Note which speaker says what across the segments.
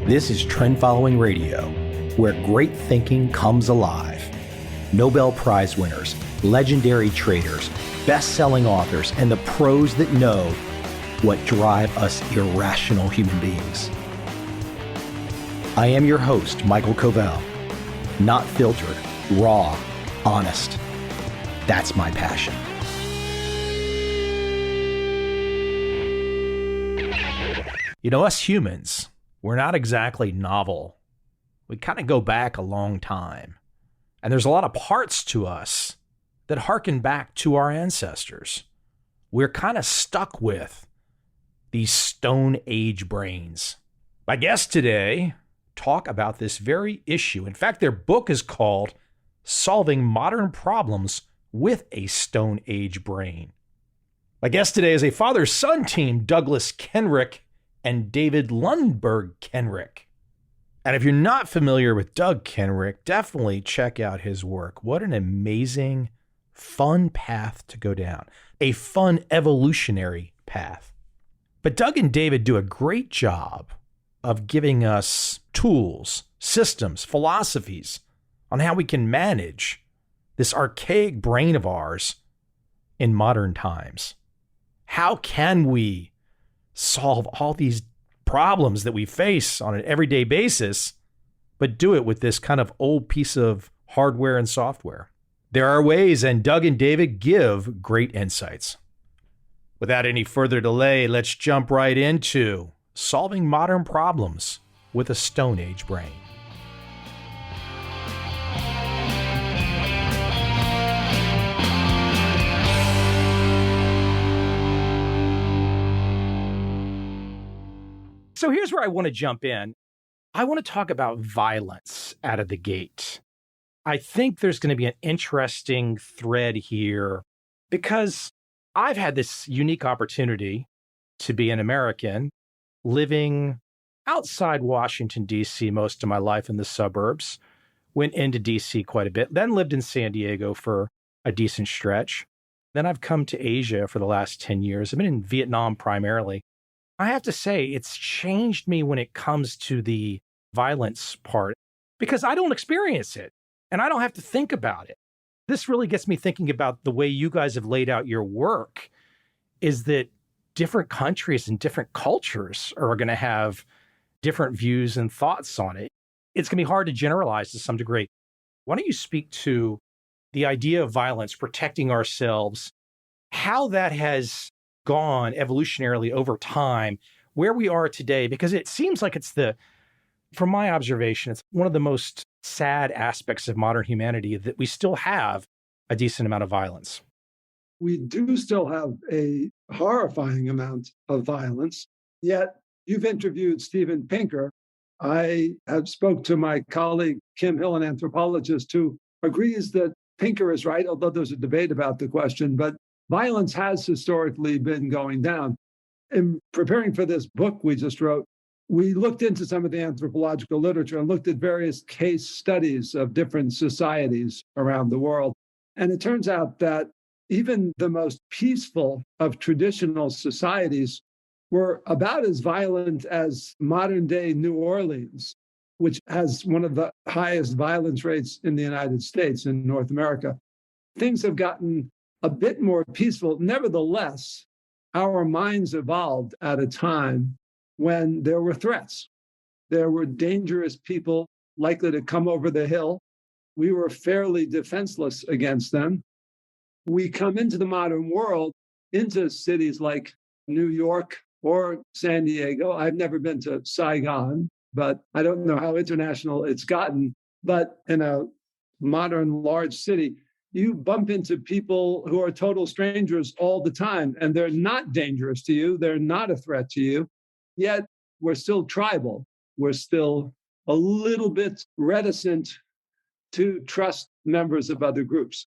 Speaker 1: This is Trend Following Radio, where great thinking comes alive. Nobel Prize winners, legendary traders, best-selling authors, and the pros that know what drive us irrational human beings. I am your host, Michael Covel. Not filtered, raw, honest. That's my passion. You know, us humans, we're not exactly novel. We kind of go back a long time. And there's a lot of parts to us that harken back to our ancestors. We're kind of stuck with these Stone Age brains. My guests today talk about this very issue. In fact, their book is called Solving Modern Problems with a Stone Age Brain. My guest today is a father-son team, Douglas-Kenrick and David Lundberg-Kenrick. And if you're not familiar with Doug Kenrick, definitely check out his work. What an amazing, fun path to go down. A fun evolutionary path. But Doug and David do a great job of giving us tools, systems, philosophies on how we can manage this archaic brain of ours in modern times. How can we solve all these problems that we face on an everyday basis, but do it with this kind of old piece of hardware and software? There are ways, and Doug and David give great insights. Without any further delay, let's jump right into solving modern problems with a Stone Age brain. So here's where I want to jump in. I want to talk about violence out of the gate. I think there's going to be an interesting thread here because I've had this unique opportunity to be an American living outside Washington, D.C. most of my life in the suburbs, went into D.C. quite a bit, then lived in San Diego for a decent stretch. Then I've come to Asia for the last 10 years. I've been in Vietnam primarily. I have to say, it's changed me when it comes to the violence part because I don't experience it and I don't have to think about it. This really gets me thinking about the way you guys have laid out your work is that different countries and different cultures are going to have different views and thoughts on it. It's going to be hard to generalize to some degree. Why don't you speak to the idea of violence, protecting ourselves, how that has gone evolutionarily over time, where we are today, because it seems like from my observation, it's one of the most sad aspects of modern humanity that we still have a decent amount of violence.
Speaker 2: We do still have a horrifying amount of violence, yet you've interviewed Steven Pinker. I have spoke to my colleague, Kim Hill, an anthropologist, who agrees that Pinker is right, although there's a debate about the question, but violence has historically been going down. In preparing for this book we just wrote, we looked into some of the anthropological literature and looked at various case studies of different societies around the world. And it turns out that even the most peaceful of traditional societies were about as violent as modern-day New Orleans, which has one of the highest violence rates in the United States, in North America. Things have gotten a bit more peaceful. Nevertheless, our minds evolved at a time when there were threats. There were dangerous people likely to come over the hill. We were fairly defenseless against them. We come into the modern world, into cities like New York or San Diego. I've never been to Saigon, but I don't know how international it's gotten. But in a modern large city, you bump into people who are total strangers all the time, and they're not dangerous to you. They're not a threat to you. Yet we're still tribal. We're still a little bit reticent to trust members of other groups.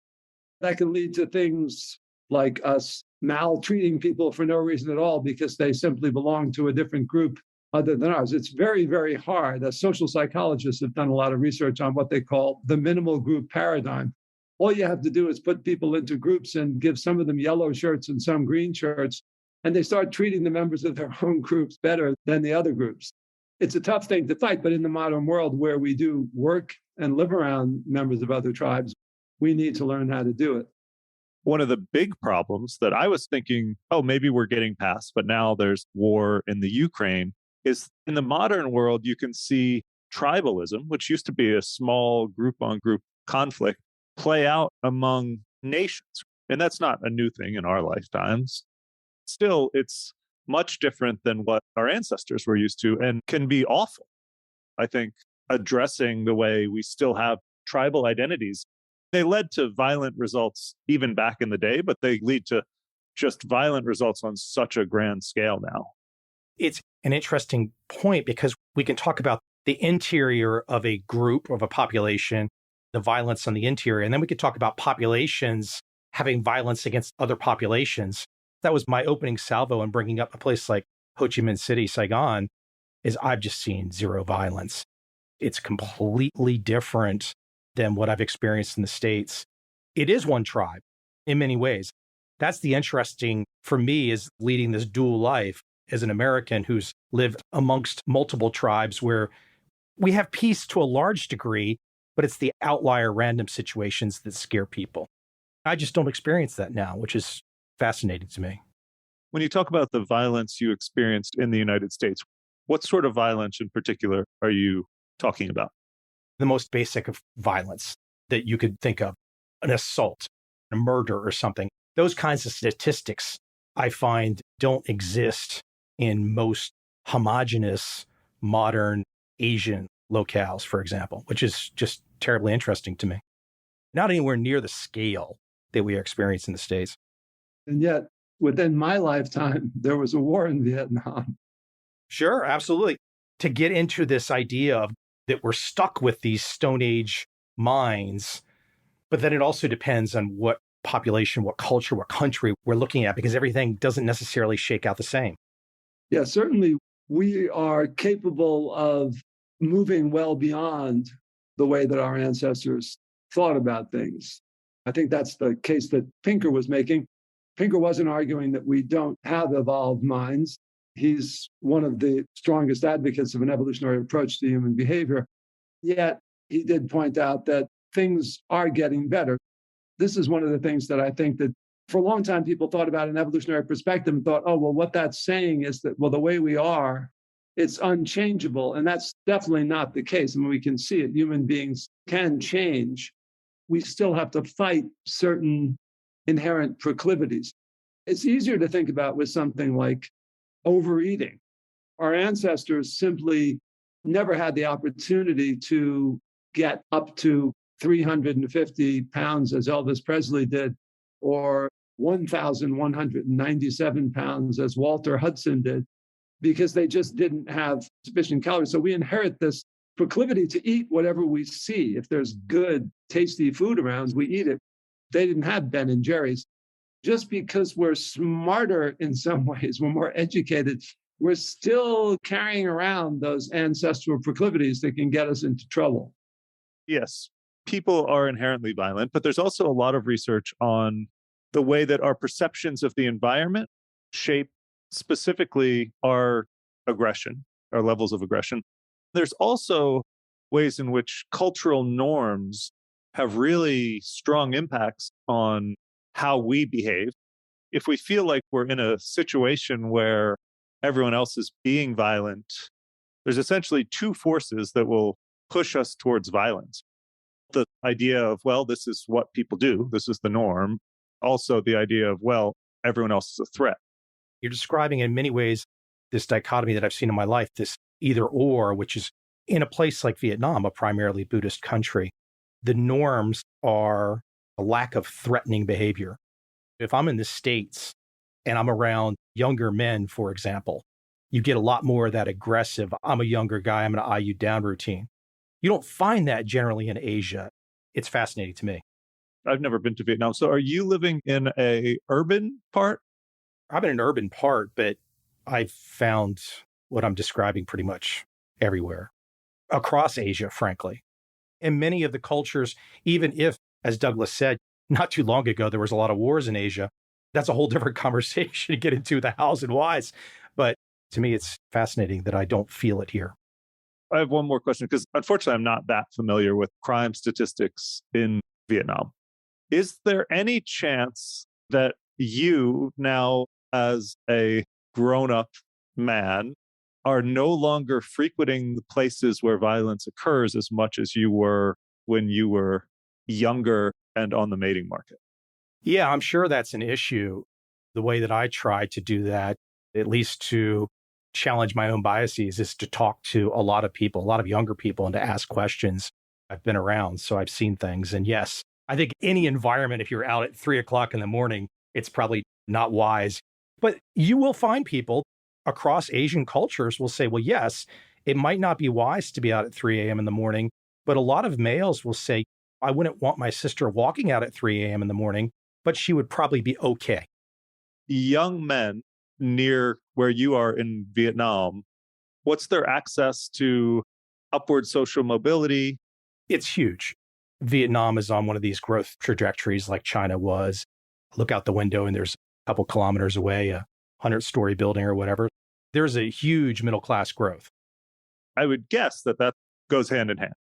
Speaker 2: That can lead to things like us maltreating people for no reason at all because they simply belong to a different group other than ours. It's very, very hard. As social psychologists have done a lot of research on what they call the minimal group paradigm. All you have to do is put people into groups and give some of them yellow shirts and some green shirts, and they start treating the members of their own groups better than the other groups. It's a tough thing to fight, but in the modern world where we do work and live around members of other tribes, we need to learn how to do it.
Speaker 3: One of the big problems that I was thinking, oh, maybe we're getting past, but now there's war in the Ukraine, is in the modern world, you can see tribalism, which used to be a small group on group conflict, play out among nations. And that's not a new thing in our lifetimes. Still, it's much different than what our ancestors were used to and can be awful. I think addressing the way we still have tribal identities, they led to violent results even back in the day, but they lead to just violent results on such a grand scale now.
Speaker 1: It's an interesting point because we can talk about the interior of a group, of a population, the violence on the interior, and then we could talk about populations having violence against other populations. That was my opening salvo in bringing up a place like Ho Chi Minh City, Saigon, is I've just seen zero violence. It's completely different than what I've experienced in the States. It is one tribe in many ways. That's the interesting for me is leading this dual life as an American who's lived amongst multiple tribes where we have peace to a large degree, but it's the outlier random situations that scare people. I just don't experience that now, which is fascinating to me.
Speaker 3: When you talk about the violence you experienced in the United States, what sort of violence in particular are you talking about?
Speaker 1: The most basic of violence that you could think of, an assault, a murder or something. Those kinds of statistics I find don't exist in most homogenous modern Asian locales, for example, which is just terribly interesting to me. Not anywhere near the scale that we experience in the States.
Speaker 2: And yet, within my lifetime, there was a war in Vietnam.
Speaker 1: Sure, absolutely. To get into this idea of that we're stuck with these Stone Age minds, but then it also depends on what population, what culture, what country we're looking at, because everything doesn't necessarily shake out the same.
Speaker 2: Yeah, certainly we are capable of moving well beyond the way that our ancestors thought about things. I think that's the case that Pinker was making. Pinker wasn't arguing that we don't have evolved minds. He's one of the strongest advocates of an evolutionary approach to human behavior. Yet he did point out that things are getting better. This is one of the things that I think that for a long time people thought about an evolutionary perspective and thought, oh, well, what that's saying is that, well, the way we are, it's unchangeable. And that's definitely not the case. I mean, we can see it. Human beings can change. We still have to fight certain inherent proclivities. It's easier to think about with something like overeating. Our ancestors simply never had the opportunity to get up to 350 pounds as Elvis Presley did, or 1,197 pounds as Walter Hudson did, because they just didn't have sufficient calories. So we inherit this proclivity to eat whatever we see. If there's good, tasty food around, we eat it. They didn't have Ben and Jerry's. Just because we're smarter in some ways, we're more educated, we're still carrying around those ancestral proclivities that can get us into trouble.
Speaker 3: Yes, people are inherently violent, but there's also a lot of research on the way that our perceptions of the environment shape specifically our aggression, our levels of aggression. There's also ways in which cultural norms have really strong impacts on how we behave. If we feel like we're in a situation where everyone else is being violent, there's essentially two forces that will push us towards violence. The idea of, well, this is what people do, this is the norm. Also the idea of, well, everyone else is a threat.
Speaker 1: You're describing in many ways this dichotomy that I've seen in my life, this either or, which is in a place like Vietnam, a primarily Buddhist country. The norms are a lack of threatening behavior. If I'm in the States and I'm around younger men, for example, you get a lot more of that aggressive, I'm a younger guy, I'm going to eye you down routine. You don't find that generally in Asia. It's fascinating to me.
Speaker 3: I've never been to Vietnam. So are you living in a urban part?
Speaker 1: I'm in an urban part, but I've found what I'm describing pretty much everywhere across Asia, frankly. And many of the cultures, even if, as Douglas said, not too long ago, there was a lot of wars in Asia. That's a whole different conversation to get into the hows and whys. But to me, it's fascinating that I don't feel it here.
Speaker 3: I have one more question because unfortunately, I'm not that familiar with crime statistics in Vietnam. Is there any chance that you now, as a grown-up man, are no longer frequenting the places where violence occurs as much as you were when you were younger and on the mating market?
Speaker 1: Yeah, I'm sure that's an issue. The way that I try to do that, at least to challenge my own biases, is to talk to a lot of people, a lot of younger people, and to ask questions. I've been around, so I've seen things. And yes, I think any environment, if you're out at 3 o'clock in the morning, it's probably not wise. But you will find people across Asian cultures will say, well, yes, it might not be wise to be out at 3 a.m. in the morning. But a lot of males will say, I wouldn't want my sister walking out at 3 a.m. in the morning, but she would probably be okay.
Speaker 3: Young men near where you are in Vietnam, what's their access to upward social mobility?
Speaker 1: It's huge. Vietnam is on one of these growth trajectories like China was. Look out the window and there's a couple kilometers away, a 100-story building or whatever. There's a huge middle-class growth.
Speaker 3: I would guess that that goes hand in hand.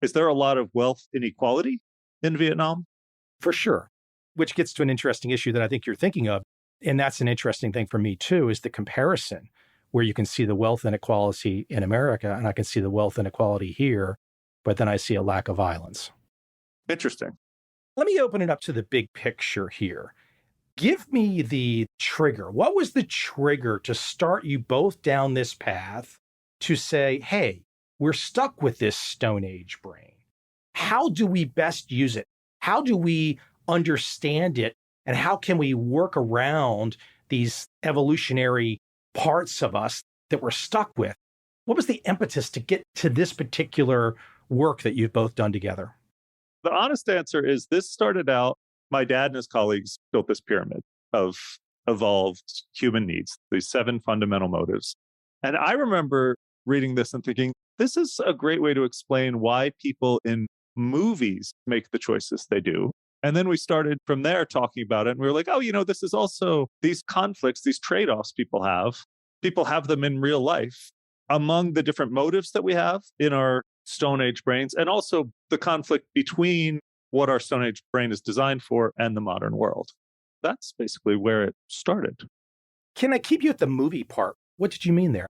Speaker 3: Is there a lot of wealth inequality in Vietnam?
Speaker 1: For sure, which gets to an interesting issue that I think you're thinking of. And that's an interesting thing for me too, is the comparison where you can see the wealth inequality in America and I can see the wealth inequality here, but then I see a lack of violence.
Speaker 3: Interesting.
Speaker 1: Let me open it up to the big picture here. Give me the trigger. What was the trigger to start you both down this path to say, hey, we're stuck with this Stone Age brain. How do we best use it? How do we understand it? And how can we work around these evolutionary parts of us that we're stuck with? What was the impetus to get to this particular work that you've both done together?
Speaker 3: The honest answer is this started out, my dad and his colleagues built this pyramid of evolved human needs, these 7 fundamental motives. And I remember reading this and thinking, this is a great way to explain why people in movies make the choices they do. And then we started from there talking about it. And we were like, oh, this is also these conflicts, these trade-offs people have them in real life among the different motives that we have in our Stone Age brains, and also the conflict between what our Stone Age brain is designed for and the modern world. That's basically where it started.
Speaker 1: Can I keep you at the movie part? What did you mean there?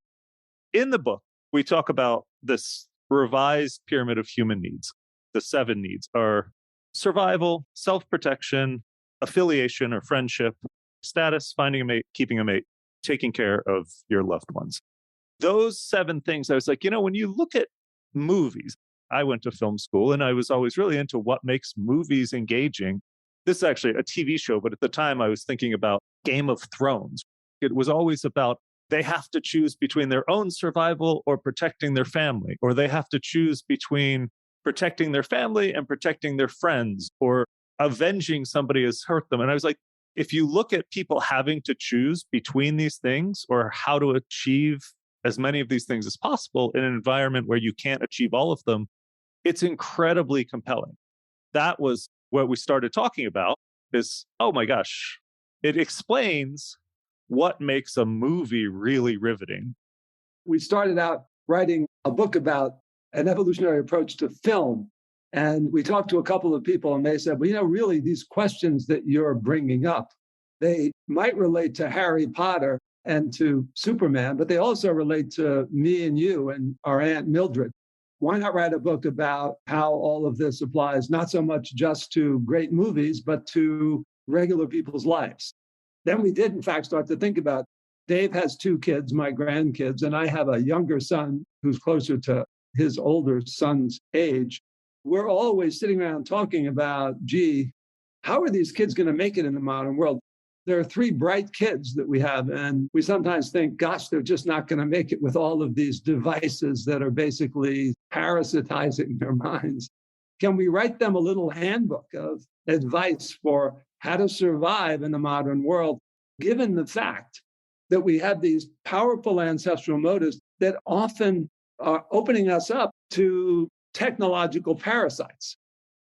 Speaker 3: In the book, we talk about this revised pyramid of human needs. The 7 needs are survival, self-protection, affiliation or friendship, status, finding a mate, keeping a mate, taking care of your loved ones. Those 7 things, I was like, when you look at movies, I went to film school and I was always really into what makes movies engaging. This is actually a TV show, but at the time I was thinking about Game of Thrones. It was always about they have to choose between their own survival or protecting their family, or they have to choose between protecting their family and protecting their friends, or avenging somebody who's hurt them. And I was like, if you look at people having to choose between these things or how to achieve as many of these things as possible in an environment where you can't achieve all of them, it's incredibly compelling. That was what we started talking about is, oh my gosh, it explains what makes a movie really riveting.
Speaker 2: We started out writing a book about an evolutionary approach to film. And we talked to a couple of people and they said, well, really, these questions that you're bringing up, they might relate to Harry Potter and to Superman, but they also relate to me and you and our Aunt Mildred. Why not write a book about how all of this applies, not so much just to great movies, but to regular people's lives? Then we did, in fact, start to think about, Dave has 2 kids, my grandkids, and I have a younger son who's closer to his older son's age. We're always sitting around talking about, gee, how are these kids going to make it in the modern world? There are 3 bright kids that we have, and we sometimes think, gosh, they're just not going to make it with all of these devices that are basically parasitizing their minds. Can we write them a little handbook of advice for how to survive in the modern world, given the fact that we have these powerful ancestral motives that often are opening us up to technological parasites?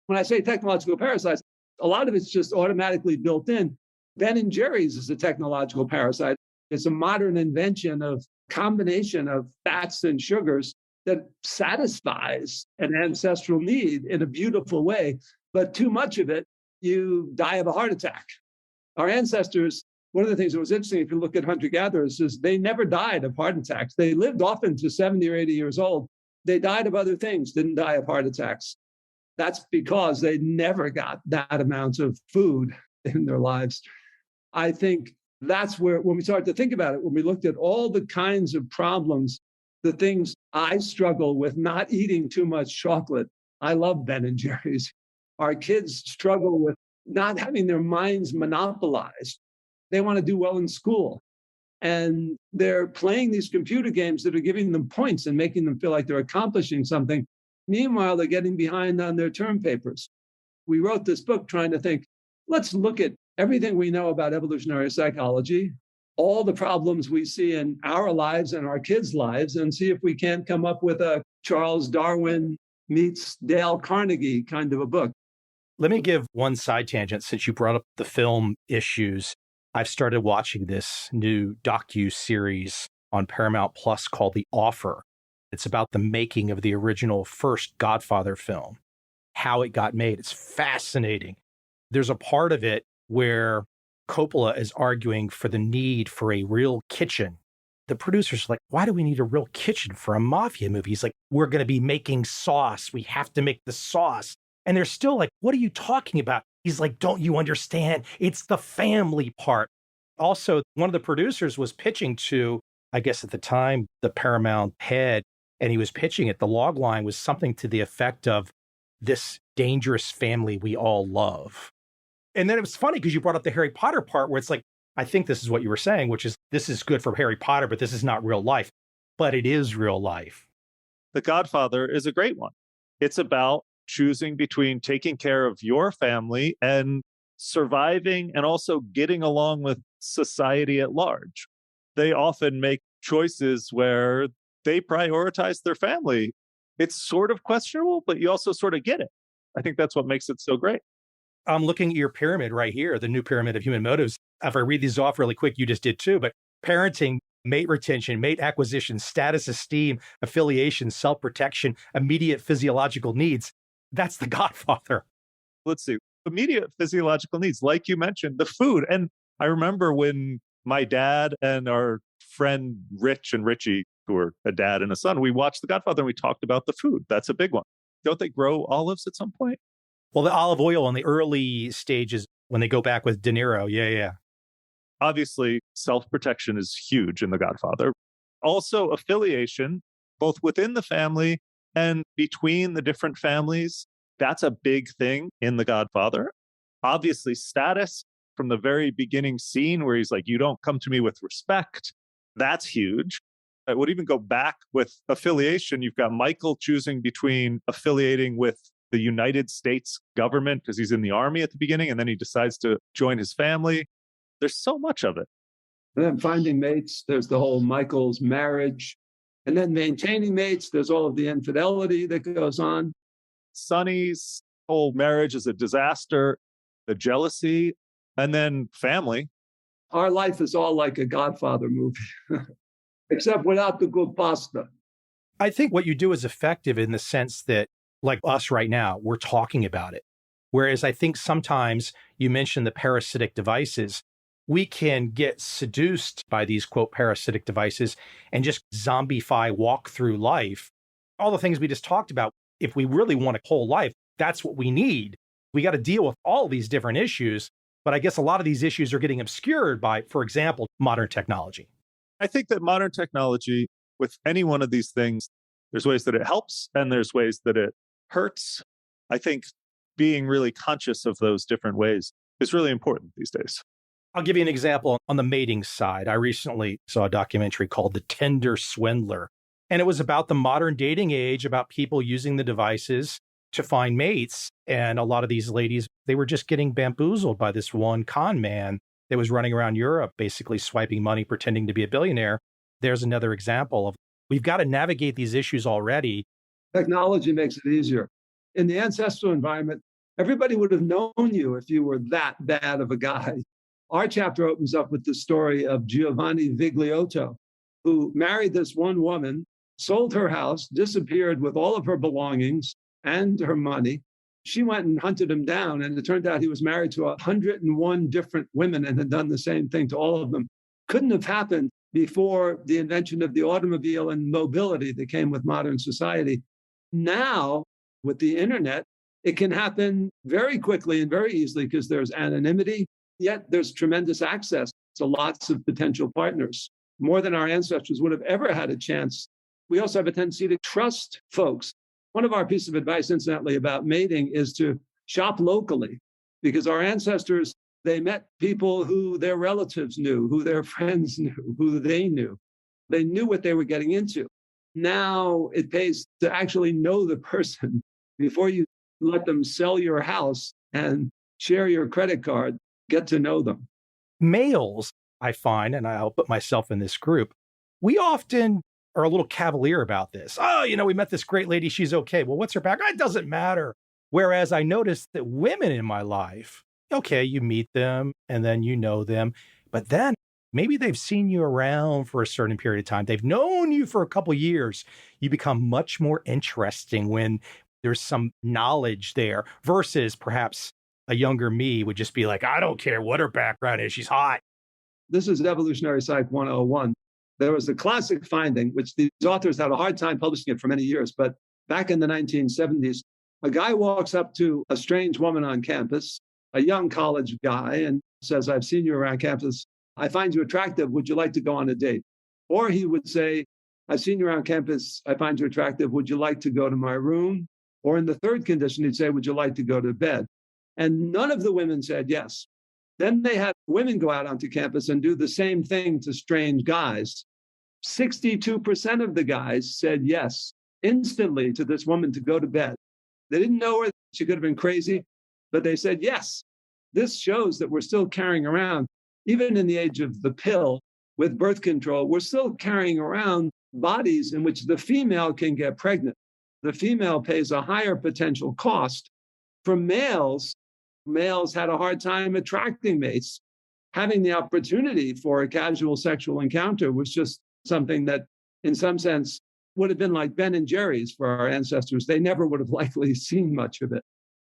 Speaker 2: When I say technological parasites, a lot of it's just automatically built in. Ben & Jerry's is a technological parasite. It's a modern invention of combination of fats and sugars that satisfies an ancestral need in a beautiful way. But too much of it, you die of a heart attack. Our ancestors, one of the things that was interesting, if you look at hunter-gatherers, is they never died of heart attacks. They lived often to 70 or 80 years old. They died of other things, didn't die of heart attacks. That's because they never got that amount of food in their lives. I think that's where, when we start to think about it, when we looked at all the kinds of problems, the things I struggle with, not eating too much chocolate. I love Ben and Jerry's. Our kids struggle with not having their minds monopolized. They want to do well in school. And they're playing these computer games that are giving them points and making them feel like they're accomplishing something. Meanwhile, they're getting behind on their term papers. We wrote this book trying to think, let's look at everything we know about evolutionary psychology, all the problems we see in our lives and our kids' lives, and see if we can't come up with a Charles Darwin meets Dale Carnegie kind of a book.
Speaker 1: Let me give one side tangent since you brought up the film issues. I've started watching this new docu-series on Paramount Plus called The Offer. It's about the making of the original first Godfather film, how it got made. It's fascinating. There's a part of it where Coppola is arguing for the need for a real kitchen. The producers are like, why do we need a real kitchen for a mafia movie? He's like, we're going to be making sauce. We have to make the sauce. And they're still like, what are you talking about? He's like, don't you understand? It's the family part. Also, one of the producers was pitching to, I guess at the time, the Paramount head, and he was pitching it. The log line was something to the effect of this dangerous family we all love. And then it was funny because you brought up the Harry Potter part where it's like, I think this is what you were saying, which is this is good for Harry Potter, but this is not real life. But it is real life.
Speaker 3: The Godfather is a great one. It's about choosing between taking care of your family and surviving and also getting along with society at large. They often make choices where they prioritize their family. It's sort of questionable, but you also sort of get it. I think that's what makes it so great.
Speaker 1: I'm looking at your pyramid right here, the new pyramid of human motives. If I read these off really quick, you just did too, but parenting, mate retention, mate acquisition, status, esteem, affiliation, self-protection, immediate physiological needs. That's the Godfather.
Speaker 3: Let's see. Immediate physiological needs, like you mentioned, the food. And I remember when my dad and our friend Rich and Richie, who are a dad and a son, we watched The Godfather and we talked about the food. That's a big one. Don't they grow olives at some point?
Speaker 1: Well, the olive oil in the early stages when they go back with De Niro. Yeah.
Speaker 3: Obviously, self-protection is huge in The Godfather. Also, affiliation, both within the family and between the different families. That's a big thing in The Godfather. Obviously, status from the very beginning scene where he's like, you don't come to me with respect. That's huge. I would even go back with affiliation. You've got Michael choosing between affiliating with the United States government because he's in the army at the beginning, and then he decides to join his family. There's so much of it.
Speaker 2: And then finding mates, there's the whole Michael's marriage. And then maintaining mates, there's all of the infidelity that goes on.
Speaker 3: Sonny's whole marriage is a disaster, the jealousy, and then family.
Speaker 2: Our life is all like a Godfather movie, except without the good pasta.
Speaker 1: I think what you do is effective in the sense that, like us right now, we're talking about it. Whereas I think sometimes you mentioned the parasitic devices. We can get seduced by these, quote, parasitic devices and just zombify, walk through life. All the things we just talked about, if we really want a whole life, that's what we need. We got to deal with all these different issues. But I guess a lot of these issues are getting obscured by, for example, modern technology.
Speaker 3: I think that modern technology, with any one of these things, there's ways that it helps and there's ways that it hurts. I think being really conscious of those different ways is really important these days.
Speaker 1: I'll give you an example on the mating side. I recently saw a documentary called The Tinder Swindler, and it was about the modern dating age, about people using the devices to find mates. And a lot of these ladies, they were just getting bamboozled by this one con man that was running around Europe, basically swiping money, pretending to be a billionaire. There's another example of we've got to navigate these issues already.
Speaker 2: Technology makes it easier. In the ancestral environment, everybody would have known you if you were that bad of a guy. Our chapter opens up with the story of Giovanni Vigliotto, who married this one woman sold her house, disappeared with all of her belongings and her money. She went and hunted him down, and it turned out he was married to 101 different women and had done the same thing to all of them. Couldn't have happened before the invention of the automobile and mobility that came with modern society. Now, with the internet, it can happen very quickly and very easily because there's anonymity, yet there's tremendous access to lots of potential partners, more than our ancestors would have ever had a chance. We also have a tendency to trust folks. One of our pieces of advice, incidentally, about mating is to shop locally, because our ancestors, they met people who their relatives knew, who their friends knew, who they knew. They knew what they were getting into. Now it pays to actually know the person before you let them sell your house and share your credit card. Get to know them.
Speaker 1: Males, I find, and I'll put myself in this group, we often are a little cavalier about this. Oh, we met this great lady. She's okay. Well, what's her background? It doesn't matter. Whereas I noticed that women in my life, okay, you meet them and then you know them, but then maybe they've seen you around for a certain period of time. They've known you for a couple of years. You become much more interesting when there's some knowledge there versus perhaps a younger me would just be like, I don't care what her background is. She's hot.
Speaker 2: This is Evolutionary Psych 101. There was a classic finding, which these authors had a hard time publishing it for many years, but back in the 1970s, a guy walks up to a strange woman on campus, a young college guy, and says, I've seen you around campus. I find you attractive. Would you like to go on a date? Or he would say, I've seen you around campus. I find you attractive. Would you like to go to my room? Or in the third condition, he'd say, would you like to go to bed? And none of the women said yes. Then they had women go out onto campus and do the same thing to strange guys. 62% of the guys said yes instantly to this woman to go to bed. They didn't know her. She could have been crazy, but they said yes. This shows that we're still carrying around, even in the age of the pill with birth control, we're still carrying around bodies in which the female can get pregnant. The female pays a higher potential cost. For males, males had a hard time attracting mates. Having the opportunity for a casual sexual encounter was just something that, in some sense, would have been like Ben and Jerry's for our ancestors. They never would have likely seen much of it.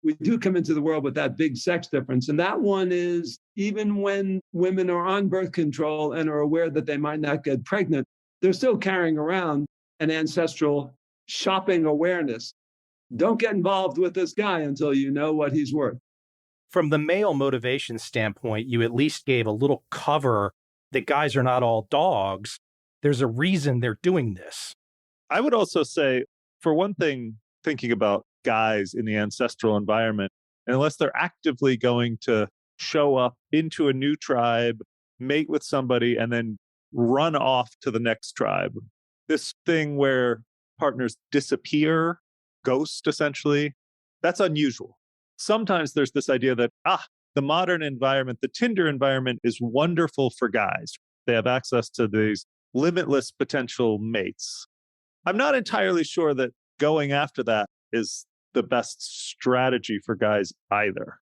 Speaker 2: We do come into the world with that big sex difference. And that one is, even when women are on birth control and are aware that they might not get pregnant, they're still carrying around an ancestral shopping awareness. Don't get involved with this guy until you know what he's worth.
Speaker 1: From the male motivation standpoint, you at least gave a little cover that guys are not all dogs. There's a reason they're doing this.
Speaker 3: I would also say, for one thing, thinking about guys in the ancestral environment, unless they're actively going to show up into a new tribe, mate with somebody, and then run off to the next tribe. This thing where partners disappear, ghost essentially, that's unusual. Sometimes there's this idea that, the modern environment, the Tinder environment is wonderful for guys. They have access to these limitless potential mates. I'm not entirely sure that going after that is the best strategy for guys either.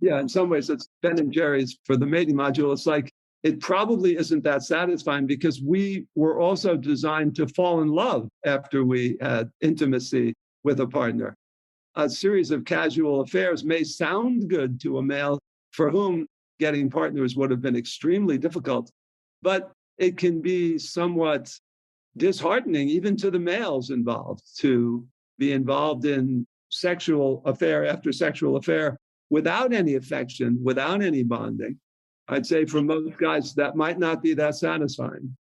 Speaker 2: Yeah, in some ways, it's Ben and Jerry's for the mating module. It's like, it probably isn't that satisfying because we were also designed to fall in love after we had intimacy with a partner. A series of casual affairs may sound good to a male for whom getting partners would have been extremely difficult, but it can be somewhat disheartening even to the males involved to be involved in sexual affair after sexual affair without any affection, without any bonding. I'd say for most guys, that might not be that satisfying.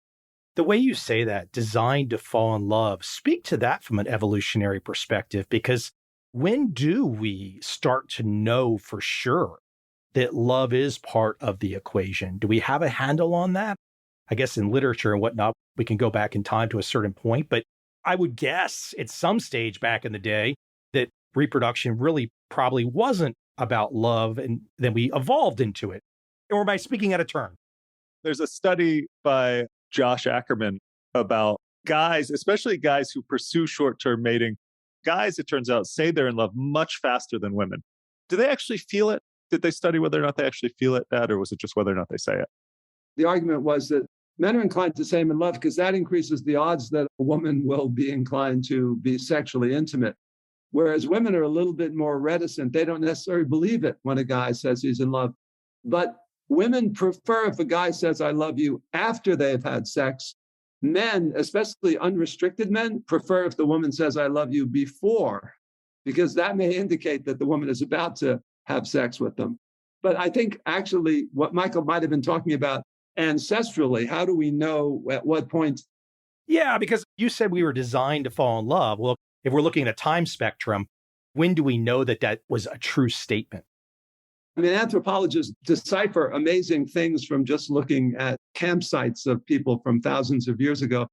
Speaker 1: The way you say that, designed to fall in love, speak to that from an evolutionary perspective, because when do we start to know for sure that love is part of the equation? Do we have a handle on that? I guess in literature and whatnot, we can go back in time to a certain point, but I would guess at some stage back in the day that reproduction really probably wasn't about love, and then we evolved into it. Or am I speaking out of turn?
Speaker 3: There's a study by Josh Ackerman about guys, especially guys who pursue short-term mating. Guys, it turns out, say they're in love much faster than women. Do they actually feel it? Did they study whether or not they actually feel it, Dad, or was it just whether or not they say it?
Speaker 2: The argument was that Men are inclined to say I'm in love because that increases the odds that a woman will be inclined to be sexually intimate. Whereas women are a little bit more reticent. They don't necessarily believe it when a guy says he's in love. But women prefer if a guy says, I love you after they've had sex. Men, especially unrestricted men, prefer if the woman says, I love you before, because that may indicate that the woman is about to have sex with them. But I think actually what Michael might have been talking about ancestrally, how do we know at what point?
Speaker 1: Yeah, because you said we were designed to fall in love. Well, if we're looking at a time spectrum, when do we know that that was a true statement?
Speaker 2: I mean, anthropologists decipher amazing things from just looking at campsites of people from thousands of years ago.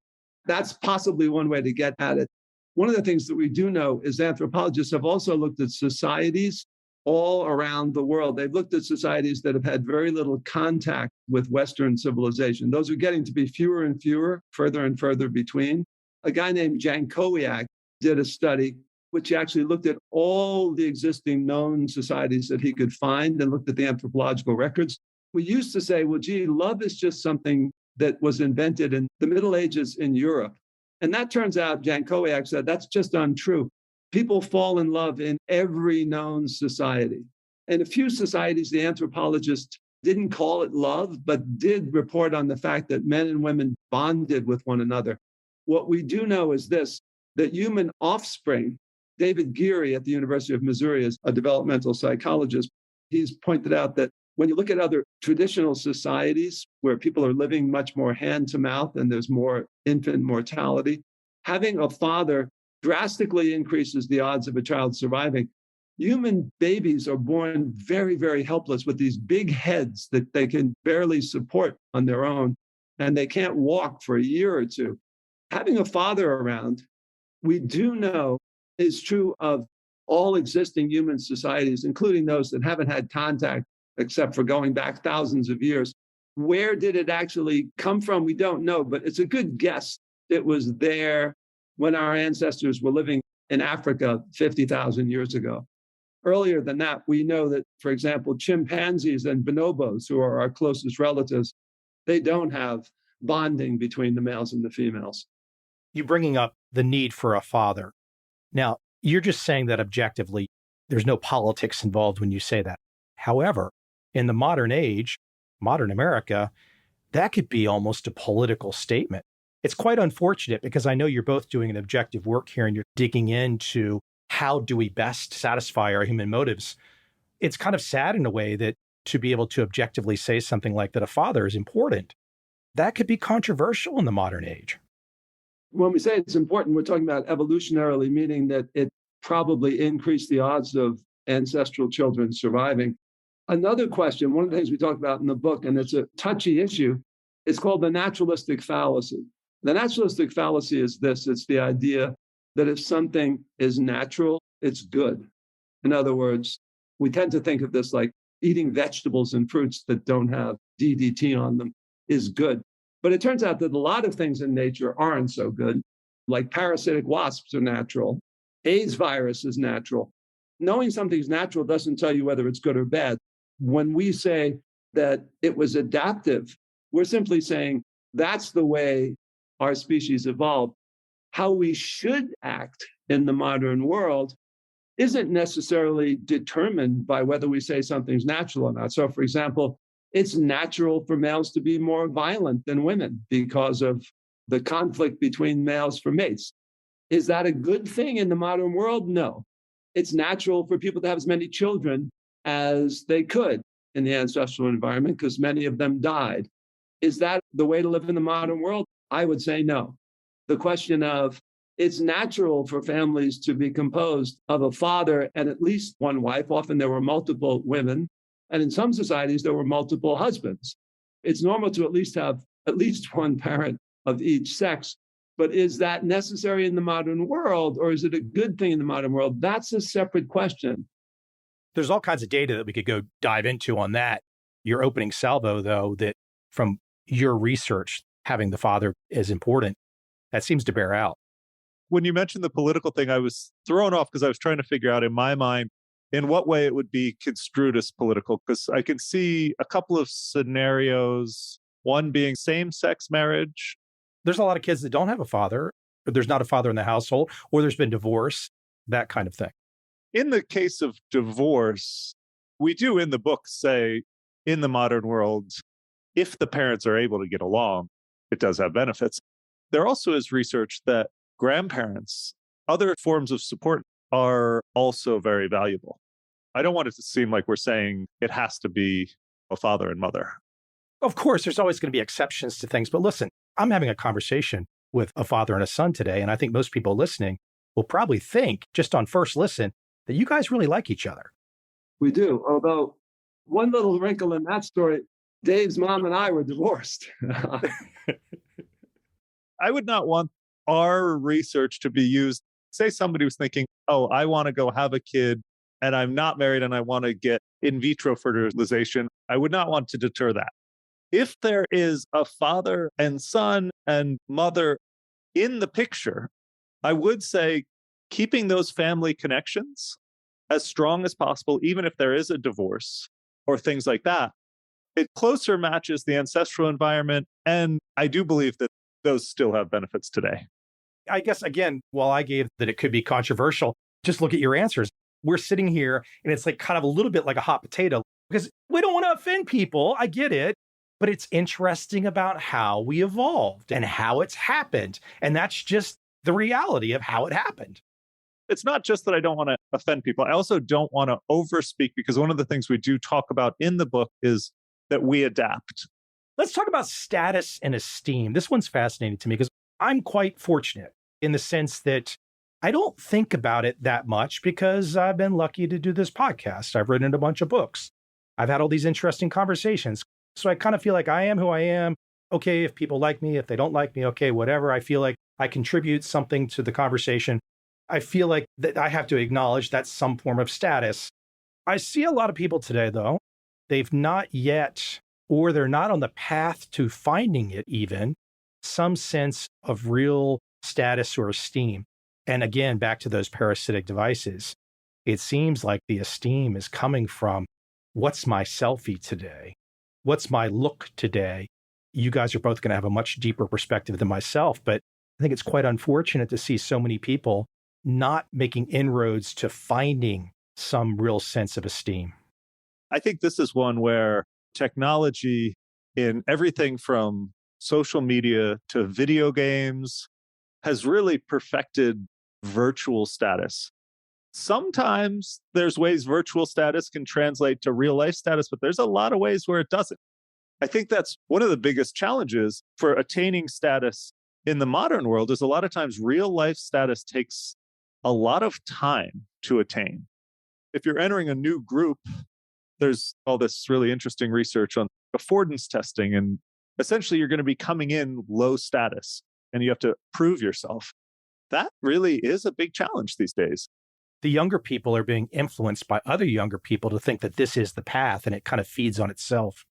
Speaker 2: That's possibly one way to get at it. One of the things that we do know is anthropologists have also looked at societies all around the world. They've looked at societies that have had very little contact with Western civilization. Those are getting to be fewer and fewer, further and further between. A guy named Jankowiak did a study which actually looked at all the existing known societies that he could find and looked at the anthropological records. We used to say, well, gee, love is just something that was invented in the Middle Ages in Europe. And that turns out, Jankowiak said, that's just untrue. People fall in love in every known society. In a few societies, the anthropologists didn't call it love, but did report on the fact that men and women bonded with one another. What we do know is this, that human offspring, David Geary at the University of Missouri is a developmental psychologist. He's pointed out that when you look at other traditional societies where people are living much more hand to mouth and there's more infant mortality, having a father drastically increases the odds of a child surviving. Human babies are born very, very helpless with these big heads that they can barely support on their own, and they can't walk for a year or two. Having a father around, we do know, is true of all existing human societies, including those that haven't had contact except for going back thousands of years. Where did it actually come from? We don't know, but it's a good guess. It was there when our ancestors were living in Africa 50,000 years ago. Earlier than that, we know that, for example, chimpanzees and bonobos, who are our closest relatives, they don't have bonding between the males and the females.
Speaker 1: You're bringing up the need for a father. Now, you're just saying that objectively, there's no politics involved when you say that. However, in the modern age, modern America, that could be almost a political statement. It's quite unfortunate because I know you're both doing an objective work here and you're digging into how do we best satisfy our human motives. It's kind of sad in a way that to be able to objectively say something like that a father is important, that could be controversial in the modern age.
Speaker 2: When we say it's important, we're talking about evolutionarily, meaning that it probably increased the odds of ancestral children surviving. Another question, one of the things we talk about in the book, and it's a touchy issue, is called the naturalistic fallacy. The naturalistic fallacy is this, it's the idea that if something is natural, it's good. In other words, we tend to think of this like eating vegetables and fruits that don't have DDT on them is good. But it turns out that a lot of things in nature aren't so good, like parasitic wasps are natural. AIDS virus is natural. Knowing something's natural doesn't tell you whether it's good or bad. When we say that it was adaptive, we're simply saying that's the way our species evolved. How we should act in the modern world isn't necessarily determined by whether we say something's natural or not. So, for example, it's natural for males to be more violent than women because of the conflict between males for mates. Is that a good thing in the modern world? No. It's natural for people to have as many children as they could in the ancestral environment because many of them died. Is that the way to live in the modern world? I would say no. The question of it's natural for families to be composed of a father and at least one wife. Often there were multiple women. And in some societies, there were multiple husbands. It's normal to at least have at least one parent of each sex. But is that necessary in the modern world, or is it a good thing in the modern world? That's a separate question.
Speaker 1: There's all kinds of data that we could go dive into on that. Your opening salvo, though, that from your research, having the father is important, that seems to bear out.
Speaker 3: When you mentioned the political thing, I was thrown off because I was trying to figure out in my mind in what way it would be construed as political, because I can see a couple of scenarios one being same-sex marriage.
Speaker 1: There's a lot of kids that don't have a father, or there's not a father in the household, or there's been divorce, that kind of thing.
Speaker 3: In the case of divorce, we do in the book say, in the modern world, if the parents are able to get along, it does have benefits. There also is research that grandparents, other forms of support, are also very valuable. I don't want it to seem like we're saying it has to be a father and mother.
Speaker 1: Of course, there's always going to be exceptions to things. But listen, I'm having a conversation with a father and a son today, and I think most people listening will probably think, just on first listen, that you guys really like each other.
Speaker 2: We do. Although one little wrinkle in that story, Dave's mom and I were divorced.
Speaker 3: I would not want our research to be used. Say somebody was thinking, oh, I want to go have a kid and I'm not married and I want to get in vitro fertilization. I would not want to deter that. If there is a father and son and mother in the picture, I would say keeping those family connections as strong as possible, even if there is a divorce or things like that, it closer matches the ancestral environment. And I do believe that those still have benefits today.
Speaker 1: I guess, again, while I gave that it could be controversial, just look at your answers. We're sitting here and it's like kind of a little bit like a hot potato because we don't want to offend people. I get it. But it's interesting about how we evolved and how it's happened. And that's just the reality of how it happened.
Speaker 3: It's not just that I don't want to offend people. I also don't want to overspeak because one of the things we do talk about in the book is that we adapt.
Speaker 1: Let's talk about status and esteem. This one's fascinating to me because I'm quite fortunate in the sense that I don't think about it that much because I've been lucky to do this podcast. I've written a bunch of books. I've had all these interesting conversations. So I kind of feel like I am who I am. Okay, if people like me, if they don't like me, okay, whatever. I feel like I contribute something to the conversation. I feel like that I have to acknowledge that's some form of status. I see a lot of people today, though, they've not yet, or they're not on the path to finding it even, some sense of real status or esteem. And again, back to those parasitic devices, it seems like the esteem is coming from what's my selfie today? What's my look today? You guys are both going to have a much deeper perspective than myself, but I think it's quite unfortunate to see so many people not making inroads to finding some real sense of esteem.
Speaker 3: I think this is one where technology in everything from social media to video games has really perfected virtual status. Sometimes there's ways virtual status can translate to real life status, but there's a lot of ways where it doesn't. I think that's one of the biggest challenges for attaining status in the modern world is a lot of times real life status takes a lot of time to attain. If you're entering a new group, there's all this really interesting research on affordance testing. And essentially, you're going to be coming in low status and you have to prove yourself. That really is a big challenge these days.
Speaker 1: The younger people are being influenced by other younger people to think that this is the path, and it kind of feeds on itself.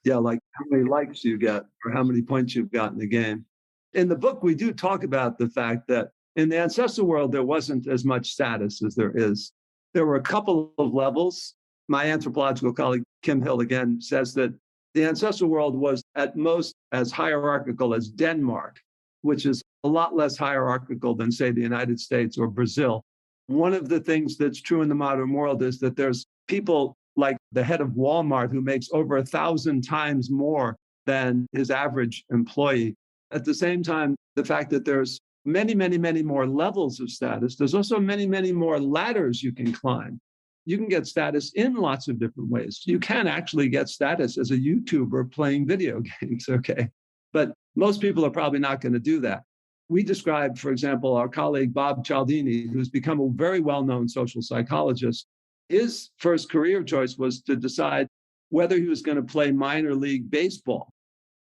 Speaker 2: Yeah, like how many likes you get or how many points you've got in the game. In the book, we do talk about the fact that in the ancestral world, there wasn't as much status as there is. There were a couple of levels. My anthropological colleague, Kim Hill, again, says that the ancestral world was at most as hierarchical as Denmark, which is a lot less hierarchical than, say, the United States or Brazil. One of the things that's true in the modern world is that there's people like the head of Walmart who makes over 1,000 times more than his average employee. At the same time, the fact that there's many, many, many more levels of status, there's also many, many more ladders you can climb. You can get status in lots of different ways. You can actually get status as a YouTuber playing video games, okay? But most people are probably not going to do that. We described, for example, our colleague Bob Cialdini, who's become a very well-known social psychologist. His first career choice was to decide whether he was going to play minor league baseball.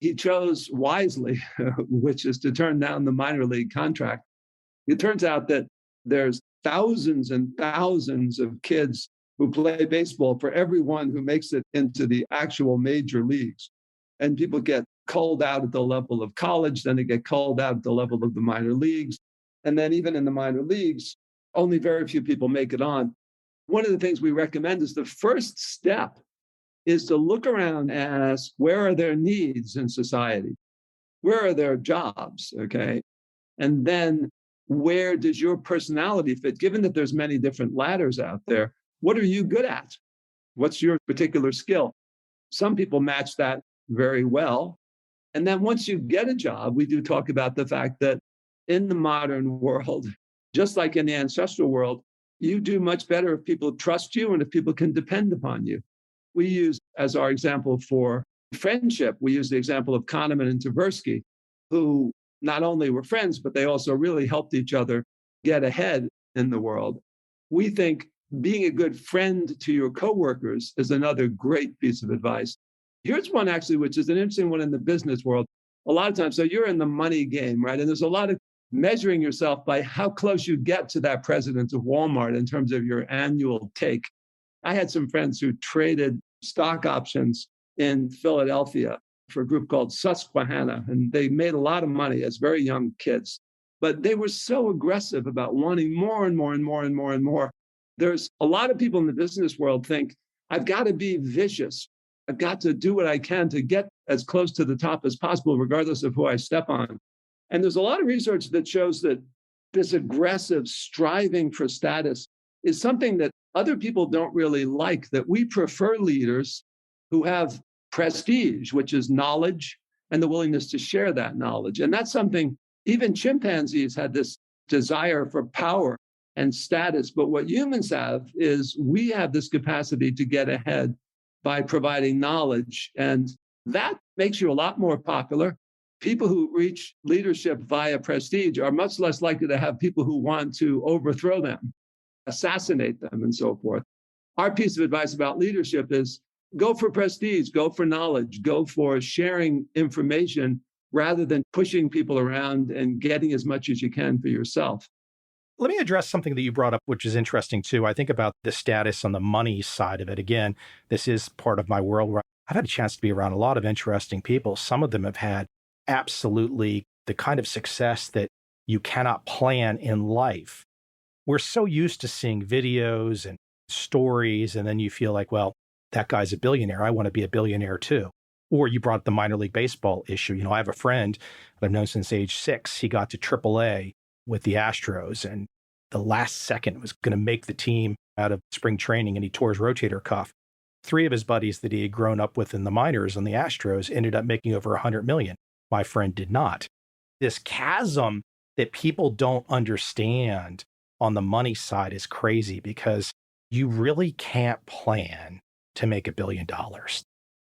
Speaker 2: He chose wisely, which is to turn down the minor league contract. It turns out that there's thousands and thousands of kids who play baseball for everyone who makes it into the actual major leagues. And people get culled out at the level of college, then they get culled out at the level of the minor leagues. And then even in the minor leagues, only very few people make it on. One of the things we recommend is the first step is to look around and ask, where are their needs in society? Where are their jobs? Okay. And then where does your personality fit? Given that there's many different ladders out there, what are you good at? What's your particular skill? Some people match that very well. And then once you get a job, we do talk about the fact that in the modern world, just like in the ancestral world, you do much better if people trust you and if people can depend upon you. We use as our example for friendship, we use the example of Kahneman and Tversky, who not only were friends, but they also really helped each other get ahead in the world. We think being a good friend to your coworkers is another great piece of advice. Here's one actually, which is an interesting one in the business world. A lot of times, so you're in the money game, right? And there's a lot of measuring yourself by how close you get to that president of Walmart in terms of your annual take. I had some friends who traded stock options in Philadelphia for a group called Susquehanna, and they made a lot of money as very young kids. But they were so aggressive about wanting more and more and more and more and more. There's a lot of people in the business world think, I've got to be vicious. I've got to do what I can to get as close to the top as possible, regardless of who I step on. And there's a lot of research that shows that this aggressive striving for status is something that other people don't really like, that we prefer leaders who have prestige, which is knowledge and the willingness to share that knowledge. And that's something, even chimpanzees had this desire for power and status. But what humans have is we have this capacity to get ahead by providing knowledge. And that makes you a lot more popular. People who reach leadership via prestige are much less likely to have people who want to overthrow them, assassinate them, and so forth. Our piece of advice about leadership is go for prestige, go for knowledge, go for sharing information rather than pushing people around and getting as much as you can for yourself.
Speaker 1: Let me address something that you brought up, which is interesting too. I think about the status on the money side of it. Again, this is part of my world where I've had a chance to be around a lot of interesting people. Some of them have had absolutely the kind of success that you cannot plan in life. We're so used to seeing videos and stories, and then you feel like, well, that guy's a billionaire. I want to be a billionaire too. Or you brought up the minor league baseball issue. I have a friend that I've known since age 6. He got to AAA with the Astros, and the last second was going to make the team out of spring training, and he tore his rotator cuff. 3 of his buddies that he had grown up with in the minors on the Astros ended up making over $100 million. My friend did not. This chasm that people don't understand on the money side is crazy because you really can't plan to make $1 billion.